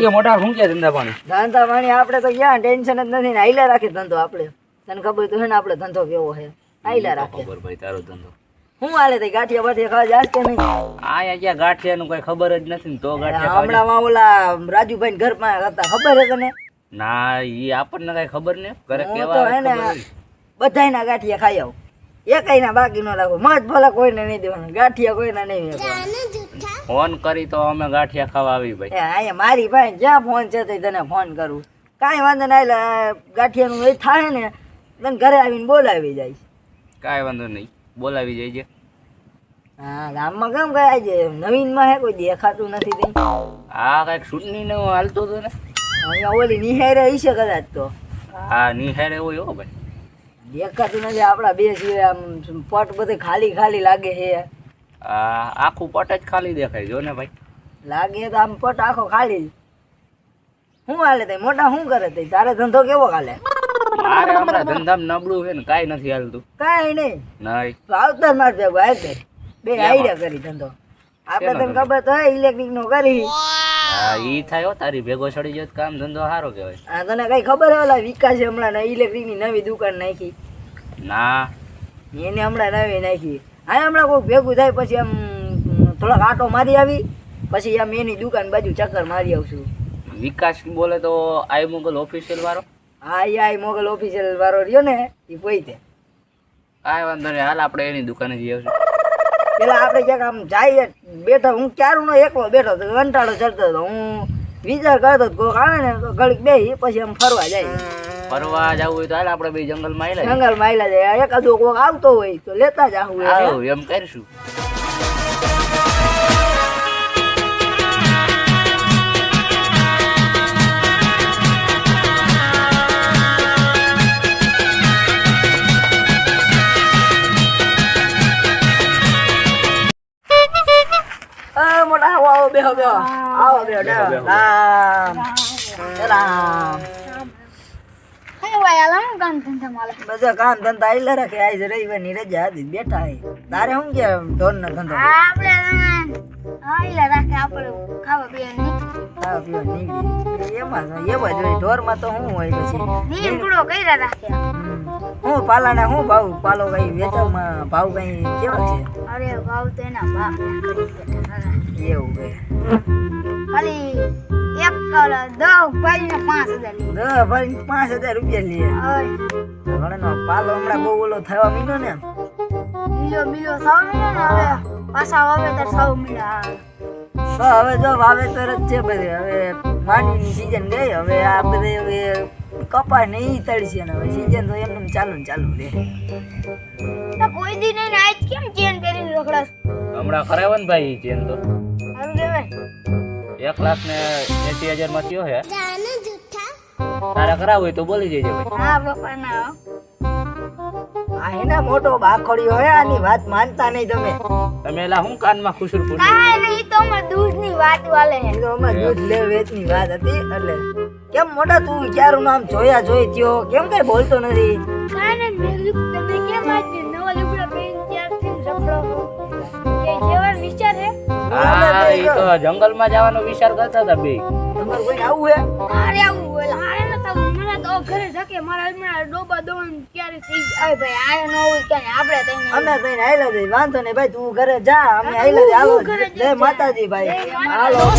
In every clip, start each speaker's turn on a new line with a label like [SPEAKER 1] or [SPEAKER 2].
[SPEAKER 1] કે મોટા શું કે ધંધા પાણી
[SPEAKER 2] આપણે તો ક્યાં ટેન્શન જ નથી ને હાઈલા રાખી ધંધો આપણે તને ખબર તો હે ને આપણે ધંધો કેવો છે હાઈલા રાખે
[SPEAKER 1] ખબર ભાઈ તારો ધંધો
[SPEAKER 2] હું હાલે તઈ ગાંઠિયા બાઠિયા ખાવા જાસ કે નહીં
[SPEAKER 1] આ ક્યાં ગાંઠિયાનું કઈ ખબર જ નથી ને તો ગાંઠિયા
[SPEAKER 2] હમણાં ઓલા રાજુભાઈ ઘર માં હતા ખબર હે તને
[SPEAKER 1] ના ઈ આપણને કઈ ખબર ને ઘરે
[SPEAKER 2] હું
[SPEAKER 1] કેવા
[SPEAKER 2] તો હે ને બધાયના ગાંઠિયા ખાઈ આવું એકઈના બાકી ન રાખો મત ભલે કોઈને નહીં દેવાનું ગાંઠિયા કોઈને નહીં દેવાનું
[SPEAKER 1] ફોન કરી તો અમે ગાંઠિયા ખાવા આવી ભાઈ
[SPEAKER 2] અહીંયા મારી ભાઈ જ્યાં ફોન છે તો તને ફોન કરું કાંઈ વાંધો ના એટલે ગાંઠિયાનું એ થાય ને તને ઘરે આવીને બોલાવી જાય
[SPEAKER 1] કાંઈ વાંધો નહીં બોલાવી જાય છે
[SPEAKER 2] હા ગામમાં કેમ ગયા છે નવીનમાં હે કોઈ દેખાતું નથી તઈ
[SPEAKER 1] હા કઈક ચૂંટણી નું હાલતું હતું ને
[SPEAKER 2] અહીંયા ઓલી નિહારે હશે કદાચ તો
[SPEAKER 1] હા નિહાર એવો હો ભાઈ
[SPEAKER 2] દેખાતું નથી આપડા બે છીએ આમ પટ બધે ખાલી ખાલી લાગે છે
[SPEAKER 1] આખું પટ જ ખાલી દેખાય જો ને ભાઈ
[SPEAKER 2] લાગે તો આમ પટ આખો ખાલી શું હાલે તઈ મોટા શું કરે તઈ તારે ધંધો કેવો હાલે
[SPEAKER 1] મારે હમણાં ધંધામાં નબળું છે ને કાંઈ નથી હાલતું
[SPEAKER 2] કાંઈ નહીં
[SPEAKER 1] નહીં
[SPEAKER 2] તો આવતા માર ભેગો આવતે બે આઈડિયા કરી ધંધો આપણે તને ખબર તો હે ઇલેક્ટ્રિક નો કરી
[SPEAKER 1] હા ઈ થાય હો તારી ભેગો ચડી જાય કામ ધંધો સારો કહેવાય
[SPEAKER 2] હા તને કઈ ખબર હે ઓલા વિકાસ હમણાં ઇલેક્ટ્રિક ની નવી દુકાન નાખી
[SPEAKER 1] ના
[SPEAKER 2] એને હમણાં નવી નાખી હા હમણાં કોઈ ભેગું થાય પછી આમ થોડાક આટો મારી આવી પછી આમ એની દુકાન બાજુ ચક્કર મારી આવશું
[SPEAKER 1] વિકાસ બોલે તો આઈ મોગલ ઓફિશિયલ વાળો
[SPEAKER 2] હા એ આઈ મોગલ ઓફિશિયલ વાળો રહ્યો ને એ પોઈતે
[SPEAKER 1] કાંઈ વાંધો નહીં હાલ આપણે એની દુકાને જઈ આવશું
[SPEAKER 2] પેલા આપણે ક્યાંક આમ જાય બેઠો હું ક્યારું નો એકલો બેઠો તો કંટાળો ચડતો હતો હું વિચાર કરતો કોઈક આવે ને તો ઘડીક બેસી પછી આમ ફરવા જાય
[SPEAKER 1] ફરવા જવું હોય તો હાલ આપણે બે જંગલમાં આવેલા
[SPEAKER 2] જંગલમાં આયલા જાય એકાદો કોઈક આવતો હોય તો લેતા જ આવું
[SPEAKER 1] આવું એમ કરીશું
[SPEAKER 2] મોટા આવો બેહો બેહો આવો બેહો રામ રામ બધા કામ ધંધા આયલા રાખે આજ રવિવારની રજા હતી બેઠા હે તારે શું કે ઢોર નો ધંધો ખાવા પીવા નીકળી એમાં એવા જ હોય ઢોર માં તો શું હોય પછી હું પાલાના શું ભાવ પાલો કઈ વેચાવમાં ભાવ કઈ કેવા છે
[SPEAKER 3] અરે ભાવ તો એના બાપ
[SPEAKER 2] એવું કઈ
[SPEAKER 3] ખાલી એક કલર 10 ભાઈને
[SPEAKER 2] 5,000 રૂપિયા લે ઘણો પાલો હમણાં બહુ ઓલો થવા મીનો ને
[SPEAKER 3] મિલો સાવ મિલો ને હવે પાછા વાવેતર સાવ મિલા
[SPEAKER 2] તો હવે જો વાવેતર જ છે બધે હવે માંડવીની સીઝન ગઈ હવે આ બધે હવે કપા નહીં તળશે ને હવે સીઝન તો એમ ચાલુ રહે
[SPEAKER 3] તો કોઈ દી નહીં આજ કેમ ચેન કરીને રખડાસ
[SPEAKER 1] હમણાં કરાવે ને ભાઈ ચેન તો
[SPEAKER 3] સારું કહેવાય
[SPEAKER 1] 1,80,000 માં થયો હે તારે કરાવ હોય તો બોલી જજે ભાઈ
[SPEAKER 3] હા પપ્પા ના
[SPEAKER 2] આ એના મોટો બાખોડીઓ હે આની વાત માનતા નહીં
[SPEAKER 1] તમે એલા હું કાનમાં ખુશર
[SPEAKER 3] કાઈ નહીં તો અમાર દૂધની વાત વાલે હે
[SPEAKER 2] તો અમાર દૂધ લે વેચની વાત હતી એટલે કેમ મોટા તું ક્યારું નામ જોયા જોઈ થયો કેમ કઈ બોલતો નથી
[SPEAKER 3] કાઈ નહીં તમે કેમ આજ નવા લુગડા પહેરીને તૈયાર થઈને રખડો કે જેવા વિચાર હે
[SPEAKER 1] હા ઈ તો જંગલમાં જવાનો વિચાર કરતા હતા બે
[SPEAKER 2] તમાર કોઈ આવું હે
[SPEAKER 3] અરે આવું બોલ આરે ન તો મને તો ઘરે જકે મારા હમણાં ડોબા દોન ક્યારે થઈ જાય ભાઈ આય ન હોય કે આપણે તઈને
[SPEAKER 2] અમે તઈને આયલા દે વાંધો નહીં ભાઈ તું ઘરે જા અમે આયલા દે હાલો જય માતાજી ભાઈ હાલો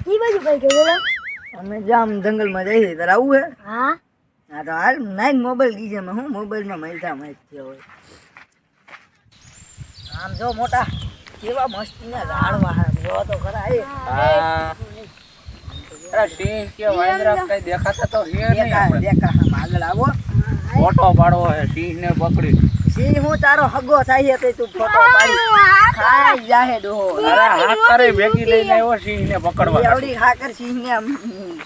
[SPEAKER 3] ઈ બાજુ ભાઈ કે બોલો
[SPEAKER 2] અમે જામ જંગલમાં જઈએ તારે આવું હે
[SPEAKER 3] હા
[SPEAKER 2] હા તો હાલ નાઈ મોબાઈલ દીજે માં હું મોબાઈલમાં મલતા થયો હોય આમ જો મોટા કેવા મસ્તીના ઝાડવા હે જો તો ખરા એ
[SPEAKER 1] અરે સિંહ કે વાંદરા કઈ દેખાતા તો હે નહીં આપણે
[SPEAKER 2] દેખા આમ આગળ આવો
[SPEAKER 1] ફોટો પાડવો હે સિંહ ને પકડી
[SPEAKER 2] સિંહ હું તારો હગો થાય છે તું ફોટો પાડી ખાઈ જાહે ડોહો
[SPEAKER 1] અરે હાથ કરે ભેગી લઈને આવ્યો સિંહ ને પકડવા
[SPEAKER 2] એવડી ખાકર સિંહ ને આમ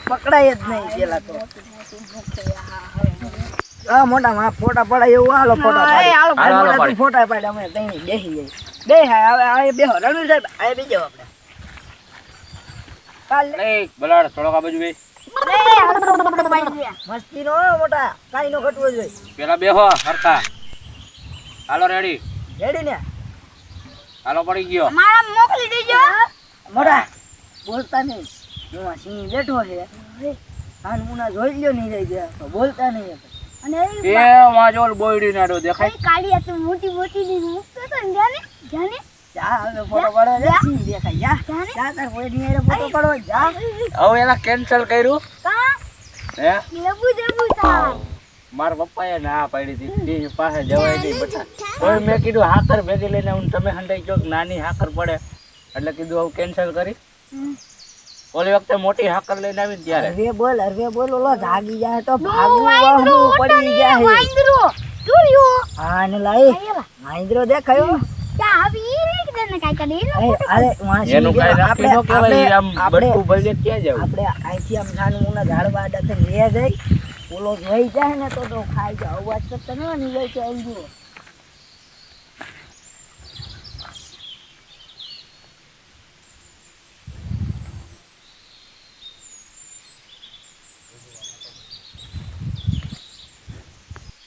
[SPEAKER 2] પકડાય જ નહીં પેલા તો હા મોટા માં ફોટા પડાય એવું હાલો ફોટા પાડી હાલો મોટા તું ફોટા પાડ અમે તઈ બેસી જઈ બે હા હવે આ બેહો રણુ સાહેબ આ બેજો આપણે કાલે
[SPEAKER 1] એ બલાડ થોડોક આ બાજુ બે
[SPEAKER 2] મસ્તી નો મોટા કાઈ નો ઘટવો જોઈએ.
[SPEAKER 1] પેલા બેહો હરખા. હાલો રેડી.
[SPEAKER 2] રેડી ને
[SPEAKER 1] હાલો પડી ગયો.
[SPEAKER 3] મારા મોકલી દેજો.
[SPEAKER 2] મોટા બોલતા નહીં. જો આ સિંહ બેઠો છે આન મુના જોઈ લ્યો નહીં રહી ગયા તો બોલતા નહીં.
[SPEAKER 3] અને
[SPEAKER 1] એ વાજોલ બોયડી નાડો દેખાય.
[SPEAKER 3] કાળી આ તો મોટી મોટી ની મૂકતો તો ને જાને જાને
[SPEAKER 2] જા હવે ફોટો પાડો જા સિંહ દેખાય જા જા તાર બોયડી હારે ફોટો પાડો જા.
[SPEAKER 1] હવે એના કેન્સલ કર્યું.
[SPEAKER 3] કા
[SPEAKER 1] હે
[SPEAKER 3] લેબુ દેબુ થાય.
[SPEAKER 1] મારા પપ્પાએ ના પાડી હતી સિંહ પાસે જવાય નહીં બટા. હવે મેં કીધું હાકર ભેગી લઈને હું તમે હંડાઈ ગયો નાની હાકર પડે એટલે કીધું હવે કેન્સલ કરી. ઓલી વખતે મોટી હાકર લઈને આવી ને ત્યારે
[SPEAKER 2] હરવે બોલ ઓલો જાગી જાય તો ભાગવું વાહનું પડી જાય.
[SPEAKER 3] વાંદરો જોયો
[SPEAKER 2] હા ને લાઈ વાંદરો દેખાયો.
[SPEAKER 3] ક્યાં આવી રે કે તને કાઈ કરે
[SPEAKER 2] અરે વાંસી
[SPEAKER 1] એનું કાઈ રાખી નો કહેવાય આમ
[SPEAKER 2] આપણે
[SPEAKER 1] બટકું ભલે ક્યાં જાવ.
[SPEAKER 2] આપણે અહીંથી આમ નાનું મુના ઝાડવા દાખલ લે જાય ઓલો જોઈ જાય ને તો ખાઈ જાય. અવાજ કરતા ન ની જાય છે અંજુ.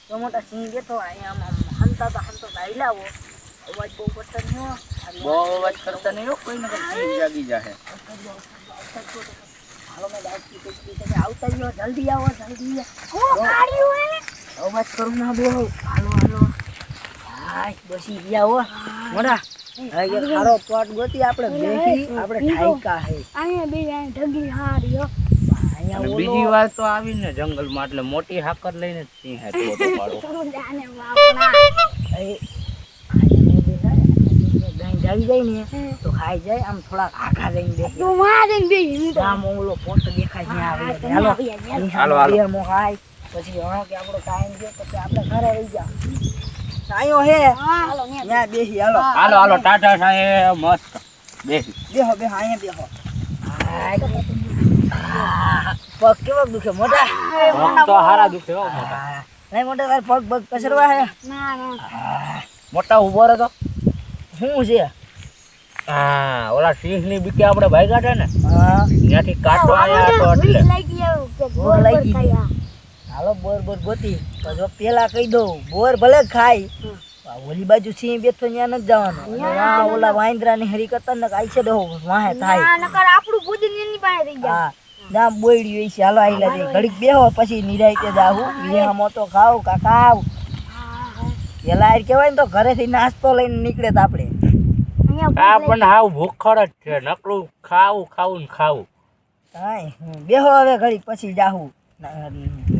[SPEAKER 2] તો મોટા સિંહ બેઠો અહીંયા આમ હંતા આઈલાવો અવાજ બહુ કરતા નહીં.
[SPEAKER 1] બહુ અવાજ કરતા નહીં હો, કોઈ નકર સિંહ જાગી જાહે.
[SPEAKER 2] હાલો મેં દાવતી કઈ તમે આવતા રહ્યો જલ્દી આવો જલ્દી.
[SPEAKER 3] ઓ કાળ્યું હે
[SPEAKER 2] અવાજ કરું ના બહુ. હાલો હાય બસી ગયા હો મોટા. હવે ખારો પ્લોટ ગોતી આપણે બેસી આપણે ઠાઈકા હે
[SPEAKER 3] અહીંયા બે ઢગી હારી હો.
[SPEAKER 2] અહીંયા
[SPEAKER 1] અને
[SPEAKER 2] ઓલો
[SPEAKER 1] બીજી વાર તો આવીને જંગલમાં એટલે મોટી હાકર લઈને જ સિંહ ટોટો પાડો.
[SPEAKER 3] જાને બાપના
[SPEAKER 2] એ ગાય જાવી જાય ને તો ખાઈ જાય આમ થોડા આખા જઈને બેસી.
[SPEAKER 3] તું મારે બે
[SPEAKER 2] ગામ ઓલો પોટ દેખાય ત્યાં આવે હાલો
[SPEAKER 1] હાલો, હાલો.
[SPEAKER 2] બે મો ખાય પછી હા કે આપણો ટાઈમ છે પછી આપણે ઘરે રહી જા. સાયો હે
[SPEAKER 3] હાલો ને
[SPEAKER 2] ત્યાં બેસી હાલો
[SPEAKER 1] હાલો ટાટા સાહેબ મસ્ત બેસી.
[SPEAKER 2] બેહો અહીંયા બેહો. પગ કેવો દુખે મોટા?
[SPEAKER 1] પગ તો હારા દુખે હો મોટા.
[SPEAKER 2] નહીં મોટા તાર પગ કસરવા હે?
[SPEAKER 3] ના
[SPEAKER 1] મોટા ઉભો રહો તો.
[SPEAKER 2] શું છે?
[SPEAKER 1] હા ઓલા સિંહ ની બીકે આપણે ભાગ્યા છે ને
[SPEAKER 2] હા
[SPEAKER 1] ત્યાંથી કાટો આયા તો એટલે
[SPEAKER 3] લાગી આવ કે
[SPEAKER 2] બોર
[SPEAKER 3] બોર
[SPEAKER 2] લાગી ગઈ.
[SPEAKER 3] ખાયા.
[SPEAKER 2] હાલો બોર ગોતી તો જો પેલા કહી દઉં બોર ભલે ખાય ઓલી બાજુ સિંહ બેઠો ત્યાં નથી જવાનું. ત્યાં ઓલા વાંદરા ની હરી કરતા ને આઈ છે દો વાહે થાય.
[SPEAKER 3] ના નકર આપણું બુદ્ધિ એની પાસે થઈ જાય.
[SPEAKER 2] હા ના બોયડી હોય છે હાલો આઈલા દે ઘડીક બેહો પછી નિરાયતે જાહું. વિહામો તો ખાવ કાકાવ પેલા આર કહેવાય ને તો ઘરેથી નાસ્તો લઈને નીકળે તો આપણે.
[SPEAKER 3] અહીંયા
[SPEAKER 1] આ પણ હાવ ભૂખડ જ છે નકરું ખાવું ને ખાવું.
[SPEAKER 2] હાય બેહો હવે ઘડીક પછી જાહું.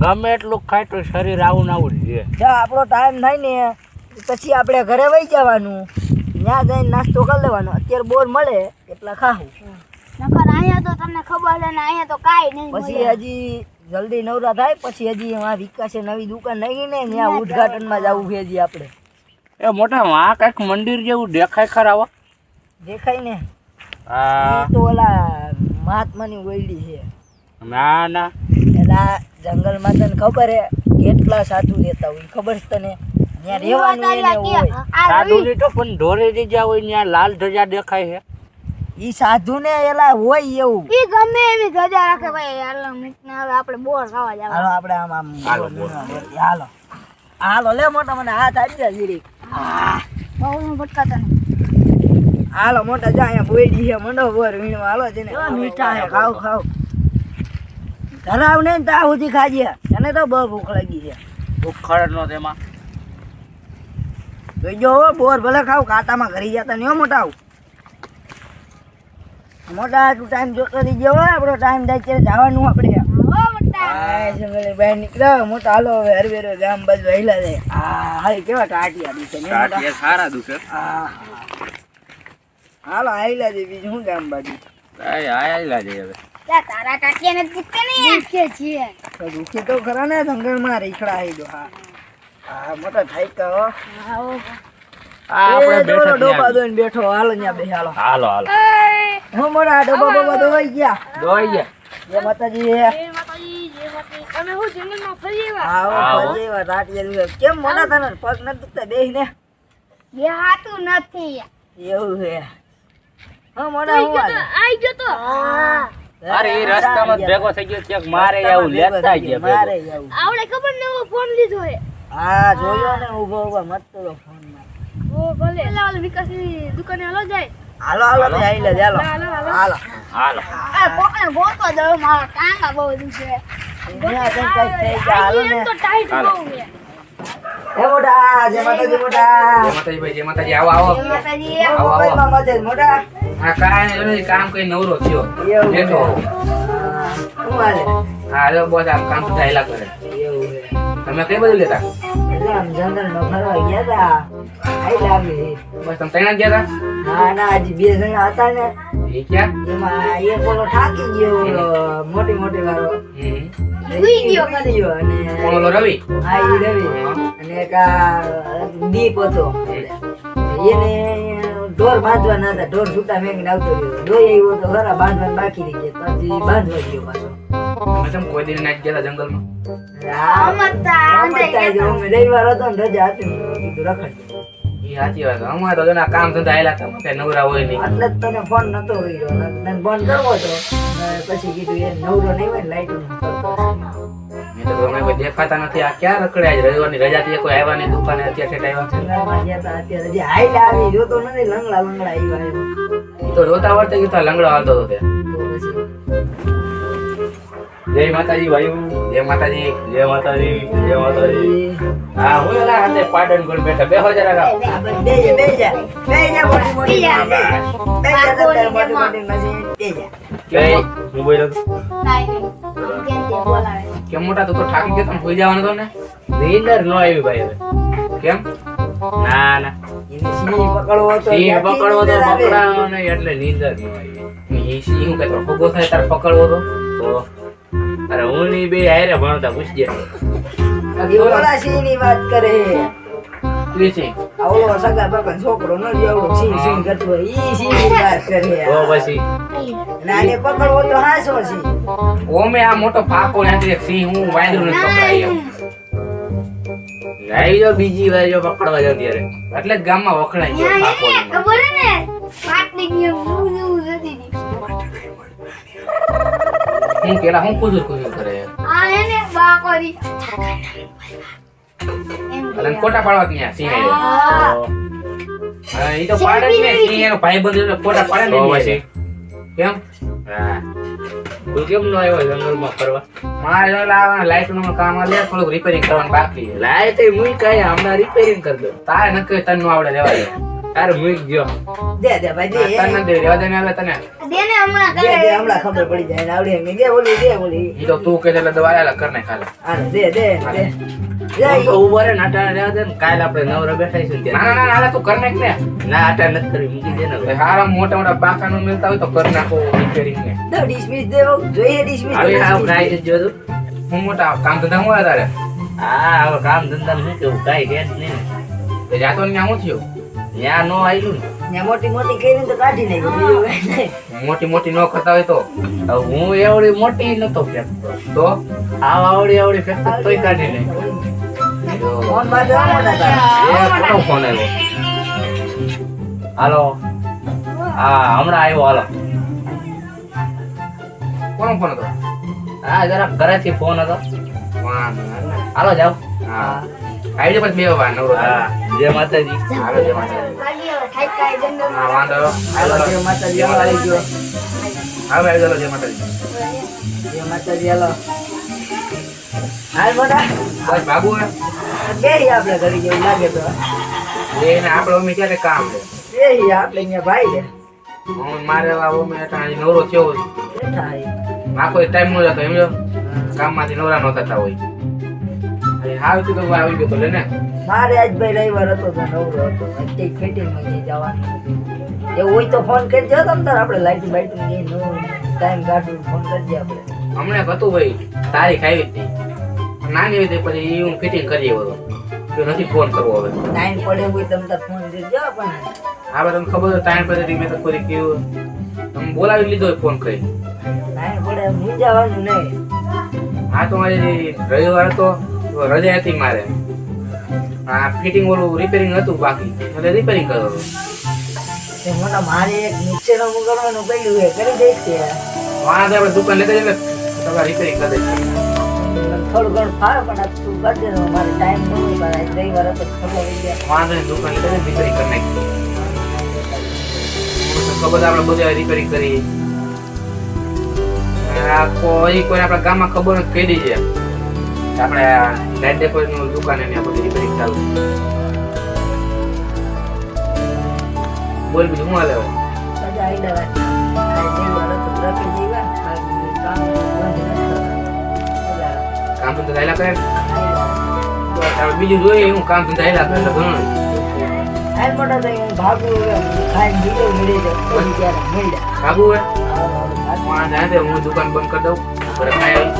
[SPEAKER 1] ગમે એટલું ખાય તો શરીર આવું ને આવું જ છે.
[SPEAKER 2] જા આપણો ટાઈમ થાય ને પછી આપણે ઘરે વહી જવાનું. ત્યાં જઈને નાસ્તો કરી લેવાનો. અત્યારે બોર મળે એટલા ખાવું.
[SPEAKER 3] નકર અહીંયા તો તમને ખબર છે ને અહીંયા તો કાઈ નહીં
[SPEAKER 2] પછી હજી જલ્દી નવરા થાય પછી હજી એમાં વિકાસે નવી દુકાન નાખી ને ત્યાં ઉદ્ઘાટનમાં જવું છે હજી આપણે.
[SPEAKER 1] એ મોટા આ કઈક મંદિર જેવું દેખાય ખરા.
[SPEAKER 2] દેખાય ને
[SPEAKER 1] હા
[SPEAKER 2] એ તો ઓલા મહાત્માની ઓયડી છે.
[SPEAKER 1] ના ના
[SPEAKER 2] એલા જંગલમાં તને ખબર હે કેટલા સાધુ રહેતા હોય ખબર છે તને? ત્યાં રહેવાનું એને હોય.
[SPEAKER 1] સાધુ ની તો પણ ઢોરે દીજા હોય ત્યાં લાલ ધજા દેખાય છે.
[SPEAKER 2] ઈ સાધુ ને એલા હોય એવું.
[SPEAKER 3] ઈ ગમે એવી ધજા રાખે ભાઈ. હાલો મિતને હવે આપણે બોર ખાવા જવાનું.
[SPEAKER 2] હાલો આપણે આમ
[SPEAKER 1] હાલો, બોલ.
[SPEAKER 2] હાલો હાલો લે મોટા મને હાથ આપી દે જીરી.
[SPEAKER 3] બહુ ભટકાતા નહીં.
[SPEAKER 2] હાલો મોટા જા અહીંયા બોયડી છે મંડો બોર વીણવા હાલો જેને મીઠા હે ખાવ ધરાવ ને તા સુધી ખાજે. તને તો બહુ ભૂખ લાગી છે.
[SPEAKER 1] ભૂખડ નો તેમાં
[SPEAKER 2] જોઈજો હો બોર ભલે ખાવ કાંટામાં ઘરી જતા નહીં હો મોટા. મોટા તું ટાઈમ જોતો રહી ગયો આપણો ટાઈમ થાય ત્યારે જવાનું આપણે.
[SPEAKER 3] હો મોટા.
[SPEAKER 2] હા જંગલે બહાર નીકળ્યો મોટા હાલો હવે હરવેરો ગામ બાજુ હેલા જાય. હા હાલ કેવા ટાટિયા દીશે ને મોટા.
[SPEAKER 1] ટાટિયા સારા દુખે.
[SPEAKER 2] હા હાલો આયલા દે બીજું શું ગામ બાજુ.
[SPEAKER 1] આયલા જઈ હવે.
[SPEAKER 3] લા તારા કાકીને પૂછતે ને કે છે.
[SPEAKER 2] તો દુખે તો ખરા ને જંગલમાં રેખડા આવી દો. હા હા મોટા થાય કા હો.
[SPEAKER 3] આવો
[SPEAKER 1] આપણે બેઠા
[SPEAKER 2] ડોબા દોઈને બેઠો હાલો ત્યાં બે હાલો.
[SPEAKER 1] હાલો
[SPEAKER 2] હું મોટા ડોબા બોબા દોવાઈ ગયા.
[SPEAKER 1] દોઈ ગયા.
[SPEAKER 2] જય માતાજી.
[SPEAKER 3] જય માતાજી જય માતાજી. તમે હું જંગલમાં ફરી આવ્યા?
[SPEAKER 2] આવો ફરી વાત ટાટિયા કેમ મોટા તને પગ નથી દુખતા બેહીને?
[SPEAKER 3] બે હાથું નથી.
[SPEAKER 2] એવું છે. હા મોટા હું હાલે?
[SPEAKER 3] આઈ ગયો તો. હા
[SPEAKER 1] અરે એ રસ્તામાં જ ભેગો થઈ ગયો ક્યાંક મારે આવું લેતા ગયા
[SPEAKER 2] મારે
[SPEAKER 1] ભેગો.
[SPEAKER 2] આવું.
[SPEAKER 3] આવડે ખબર નવો ફોન લીધો હે
[SPEAKER 2] હા જોયો ને ઊભો મત તો ફોનમાં.
[SPEAKER 3] ઓ ભલે પેલા ઓલા વિકાસની દુકાને હાલો જાય
[SPEAKER 2] હાલો હાલો બે આઈ લે ચાલો
[SPEAKER 3] હાલો, હાલો.
[SPEAKER 2] હાલો
[SPEAKER 1] હાલો
[SPEAKER 3] આ કોકને ગોતો દો મારા કાંગા બહુ દિવસે
[SPEAKER 2] અહીંયા કંઈક થઈ ગયા હાલો ને
[SPEAKER 3] તો ટાઈટ
[SPEAKER 1] હાલો.
[SPEAKER 3] બહુ હે
[SPEAKER 2] એ મોટા જય માતાજી મોટા
[SPEAKER 4] જય માતાજી ભાઈ, જય માતાજી. આવો આવો
[SPEAKER 3] માતાજી
[SPEAKER 4] આવો, આવો.
[SPEAKER 2] મોબાઈલમાં મજે મોટા
[SPEAKER 4] હા કાંઈ નહીં, કામ કઈ નવરો થયો
[SPEAKER 2] એવું
[SPEAKER 4] બેઠો.
[SPEAKER 2] હા, શું હાલે
[SPEAKER 4] હા હવે બસ આમ કામ તો ચાલ્યા કરે.
[SPEAKER 2] એવું છે
[SPEAKER 4] તમે કઈ બધું લેતા?
[SPEAKER 2] એટલે આમ જંગલમાં ફરવા ગયા તા આઈ લાવી
[SPEAKER 4] બસ તમે ત્રણ જ ગયા હતા?
[SPEAKER 2] હા ના હજી બે જણા હતા ને
[SPEAKER 4] એ ક્યાં?
[SPEAKER 2] એમાં એક ઓલો થાકી ગયો ઓલો મોટી મોટી વાળો
[SPEAKER 4] હમ.
[SPEAKER 3] સુઈ ગયો
[SPEAKER 2] સુઈ ગયો અને
[SPEAKER 4] કોણ ઓલો રવિ?
[SPEAKER 2] હા ઈ રવિ અને એક આ દીપ હતો એને ઢોર બાંધવાના હતા ઢોર છૂટા મેંગીને આવતો રહ્યો જોઈ આવ્યો તો ખરા બાંધવાનું બાકી રહી ગયા તો હજી બાંધવા ગયો પાછો
[SPEAKER 4] તમે કેમ કોઈ દિન નાચ ગયા હતા જંગલમાં?
[SPEAKER 2] હા,
[SPEAKER 3] અમરતા,
[SPEAKER 2] અમરતા જો અમે રવિવાર હતો ને રજા હતી ને તો કીધું રખડ
[SPEAKER 4] એ સાચી વાત. અમારે તો જેના કામ ધંધા આયેલા હતા, કઈ નવરા હોય નહીં.
[SPEAKER 2] એટલે જ તને ફોન નતો કર્યો તને બંધ કરવો હતો અને પછી કીધું એ નવરો નહીં હોય ને લાઈટ
[SPEAKER 4] મેં તો તમને કોઈ દેખાતા નથી. આ ક્યાં રખડે? આજ રવિવારની રજા થી કોઈ આવ્યા નહીં દુકાને, અત્યારે ઠેઠ આવ્યા.
[SPEAKER 2] અત્યારે હજી હાઈલા આવી જોતો નથી લંગડા લંગડા આવ્યા એમ.
[SPEAKER 4] એ તો રોતા વળતે ગયો લંગડો હાલતો હતો તે.
[SPEAKER 2] તો
[SPEAKER 1] જય માતાજી ભાઈઓ.
[SPEAKER 4] જય માતાજી.
[SPEAKER 1] જય માતાજી. જય માતાજી.
[SPEAKER 2] પછી
[SPEAKER 1] હા હું એલા હાથે પાટણ પર બેઠા બેહો જરા રાવ.
[SPEAKER 2] આપણે બેજા મોટી મોટી બેજા તો મોટી મોટી મશીન બેજા
[SPEAKER 1] કે હું બોલ્યો તો
[SPEAKER 3] કાંઈ નહીં. કેમ તે બોલાવે
[SPEAKER 4] કેમ મોટા તું તો થાકી ગયો તો સુઈ જવાનો હતો ને?
[SPEAKER 1] નીંદર ન આવી ભાઈ હવે.
[SPEAKER 4] કેમ?
[SPEAKER 1] ના ના
[SPEAKER 2] એને સિંહ પકડવો તો
[SPEAKER 1] સિંહ
[SPEAKER 2] ત્યાંથી
[SPEAKER 1] પકડવો તો
[SPEAKER 2] નીંદર આવે.
[SPEAKER 1] પકડાવો નહીં એટલે નીંદર ન આવી.
[SPEAKER 4] એ સિંહ હું કહેતો ફોગો થાય તારે પકડવો તો?
[SPEAKER 1] તો અરે હું ની બે હારે ભણતા પૂછજે.
[SPEAKER 2] એ ઓલા સિંહની વાત કરે
[SPEAKER 4] ઈ સિંહ.
[SPEAKER 2] આ ઓલો સગા બાપા છોકરો ન જે ઓલો સિંહ કરતો હોય ઈ સિંહની વાત કરે
[SPEAKER 1] તો પછી
[SPEAKER 2] અને આને પકડવો તો હાસો સિંહ
[SPEAKER 4] ઓમે આ મોટો પાકો ત્યાંથી એક સિંહ હું વાંદરું નથી પકડાય એમ.
[SPEAKER 1] આવી જાઓ બીજી વાર જો પકડવા જાવ ત્યારે.
[SPEAKER 4] એટલે જ ગામમાં વખણાઈ ગયો પાકો ને.
[SPEAKER 3] ખબર હે ને પાટની નિયમ એવું એવું જતી હતી
[SPEAKER 4] હું કેલા હું કુજુર કરે
[SPEAKER 3] આ હે ને બાકોરી એમ
[SPEAKER 4] એટલે કોટા પાડવા ત્યાં સિંહ આવ્યો.
[SPEAKER 3] હા.
[SPEAKER 4] હા ઈ તો પાડે જ ને સિંહ એનો ભાઈબંધ એટલે કોટા પાડે
[SPEAKER 1] તો
[SPEAKER 4] ને
[SPEAKER 1] પછી
[SPEAKER 4] કેમ?
[SPEAKER 1] હા તું કેમ નો આવ્યો જંગલમાં ફરવા?
[SPEAKER 4] મારે જો લાઈટ નું કામ આલે થોડું રિપેરિંગ કરવાનું બાકી છે.
[SPEAKER 1] લાય તે મુઈ કાંઈ હમણાં રિપેરિંગ કરી દો.
[SPEAKER 4] તારે નક્કી તને નો આવડે રેવા દે.
[SPEAKER 1] તારે મુઈ ગયો.
[SPEAKER 2] દે દે ભાઈ દે
[SPEAKER 4] તને નથી રેવા દે ને આવે તને.
[SPEAKER 3] દેને હમણાં
[SPEAKER 2] દે
[SPEAKER 3] કરે
[SPEAKER 2] દે હમણાં ખબર પડી જાય આવડે એમ દે બોલી
[SPEAKER 4] ઈ તો તું કે એટલે દવા આલા કર નાખ ખાલે.
[SPEAKER 2] હાલે દે દે દે
[SPEAKER 1] આમ તો ઉભો રે ને અટાણે રહેવા દે ને. કાલ આપણે નવરા બેઠાઈશું
[SPEAKER 4] ના
[SPEAKER 1] ત્યારે.
[SPEAKER 4] ના ના હાલે તું કર નાખ ને.
[SPEAKER 1] ના અટાણે નથી કરી મૂકી દે ને હવે.
[SPEAKER 4] હારા મોટા મોટા બાકાનું મિલતા હોય તો કર નાખો રિપેરિંગ ને.
[SPEAKER 2] દે ડિસમિસ દેવો જોઈએ ડિસમિસ
[SPEAKER 1] હવે આવું કાંઈ નથી જોતું.
[SPEAKER 4] હું મોટા કામ ધંધા હું તારે
[SPEAKER 1] હા હવે કામ ધંધા શું કેવું કાંઈ કેસ નહીં ને.
[SPEAKER 4] તે જાતો ને શું થયું?
[SPEAKER 1] ત્યાં નો આવ્યું ને.
[SPEAKER 2] ને મોટી મોટી કરીને તો કાઢી નાખી બીજું કાંઈ નહીં.
[SPEAKER 4] મોટી મોટી નો કરતા હોય તો
[SPEAKER 1] હવે હું એવડી મોટી નતો ફેંકતો.
[SPEAKER 4] તો
[SPEAKER 1] આવડી ફેંકતો તોય કાઢી નહીં.
[SPEAKER 2] ફોન બાજુ આવો ને તારે.
[SPEAKER 1] એ કોનો ફોન આવ્યો? હાલો હા હમણાં આવ્યો હાલો.
[SPEAKER 4] કોનો ફોન હતો?
[SPEAKER 1] હા જરાક ઘરેથી ફોન હતો.
[SPEAKER 4] વાંધો નહીં.
[SPEAKER 1] હાલો જાવ.
[SPEAKER 4] હા આવી જાય પછી બે વાર નવરો થાય.
[SPEAKER 1] હા જય માતાજી.
[SPEAKER 4] હાલો જય માતાજી.
[SPEAKER 3] કાઢી હવે ખાઈ ખાઈ જંગલમાં
[SPEAKER 4] હા વાંધો
[SPEAKER 2] હાલો જય માતાજી હાલો આવી ગયો
[SPEAKER 4] હવે આવી ગયો જય માતાજી.
[SPEAKER 2] જય માતાજી હાલો હાલ મોટા
[SPEAKER 4] બસ બાબુ હે
[SPEAKER 2] બેહી આપણે ઘરે જેવું લાગે તો
[SPEAKER 4] એને આપણે અમે ક્યારે કામ છે
[SPEAKER 2] બેહી આપણે અહીંયા ભાઈ લે
[SPEAKER 4] હું મારે અમે અટાણે નવરો થયો હોય.
[SPEAKER 2] બેઠા હે.
[SPEAKER 4] આખો ટાઈમ નો જતો એમ જો કામમાંથી નવરા નો થતા હોય. અને હાલ તું તો આવી ગયો તો લે ને.
[SPEAKER 2] મારે આજ ભાઈ રવિવાર હતો તો નવરો હતો અત્યારે ફિટિંગમાં જઈ જવાનું હતું. એવું હોય તો ફોન કરજો તમ તાર આપણે લાઈટ બાઈટ જઈ નો ટાઈમ કાઢું ફોન કરજે આપણે
[SPEAKER 4] હમણાં હતું ભાઈ તારીખ આવી હતી નાની હતી પછી હું ફિટિંગ કરી આવ્યો હતો તો નથી ફોન કરવો હવે.
[SPEAKER 2] ટાઈમ પડે હોય તમ તાર ફોન કરજો પણ
[SPEAKER 4] હવે તમને ખબર હોય ટાઈમ પછી મેં તો કોઈ કેવું તમે બોલાવી લીધો હોય ફોન કરી.
[SPEAKER 2] ટાઈમ પડે હું જવાનું નહીં
[SPEAKER 4] હા તો મારી રવિવાર હતો તો રજા હતી મારે. આ ફિટિંગ ઓલું રિપેરિંગ હતું બાકી એટલે રિપેરિંગ કરતો હતો.
[SPEAKER 2] તે મોટા મારે એક મિક્સર કરવાનું પડ્યું છે કરી દઈશ કે
[SPEAKER 4] વાંધો આપણે દુકાન લેતા જઈએ તમારે રિપેરિંગ કરી દઈશું.
[SPEAKER 2] મને થોડું ઘણું ફાવે પણ આ તું કરી દેજો મારે ટાઈમ ન હોય પણ આજ રવિવાર હતો ખબર પડી ગયા
[SPEAKER 4] વાંધો નહીં, દુકાન લેતા જઈએ રિપેરિંગ કરી નાખીએ. ખબર આપણે બધા રિપેરિંગ કરી. આ કોઈ આપણા ગામમાં ખબર નથી કહી દીધી આપણે લાઈટ ડેકોરેશનની દુકાન એની આ બધી રિપેરિંગ ચાલુ. બોલ બીજું શું હાલે હવે?
[SPEAKER 2] બધા આઈડા રાખી આજ રવિવાર હતો રખી જઈવા બાકી કામ બંધ નથી બધા
[SPEAKER 4] કામ તો થયેલા કરે.
[SPEAKER 2] આઈડા
[SPEAKER 4] આપણે બીજું જોઈએ હું કામ તો થયેલા કરે એટલે ઘણું.
[SPEAKER 2] હાલ મોટા થઈ ભાગું ખાઈને બીજો મળી જાય કોઈ ત્યારે મળ્યા
[SPEAKER 4] કાબુ હે
[SPEAKER 2] હાલ
[SPEAKER 4] વાંધો નહીં, હું દુકાન બંધ કરી દઉં. ઘરે ખાઈ આવી.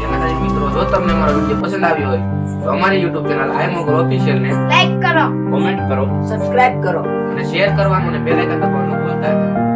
[SPEAKER 4] એના મિત્રો જો તમને અમારો વિડીયો પસંદ આવ્યો હોય તો અમારી YouTube ચેનલ આઈ મોગલ ઓફિશિયલ ને
[SPEAKER 3] લાઈક કરો.
[SPEAKER 4] કોમેન્ટ કરો
[SPEAKER 2] સબસ્ક્રાઇબ કરો
[SPEAKER 4] અને શેર કરવાનું અને બેલ આઇકન દબાવવાનું ભૂલતા નહીં.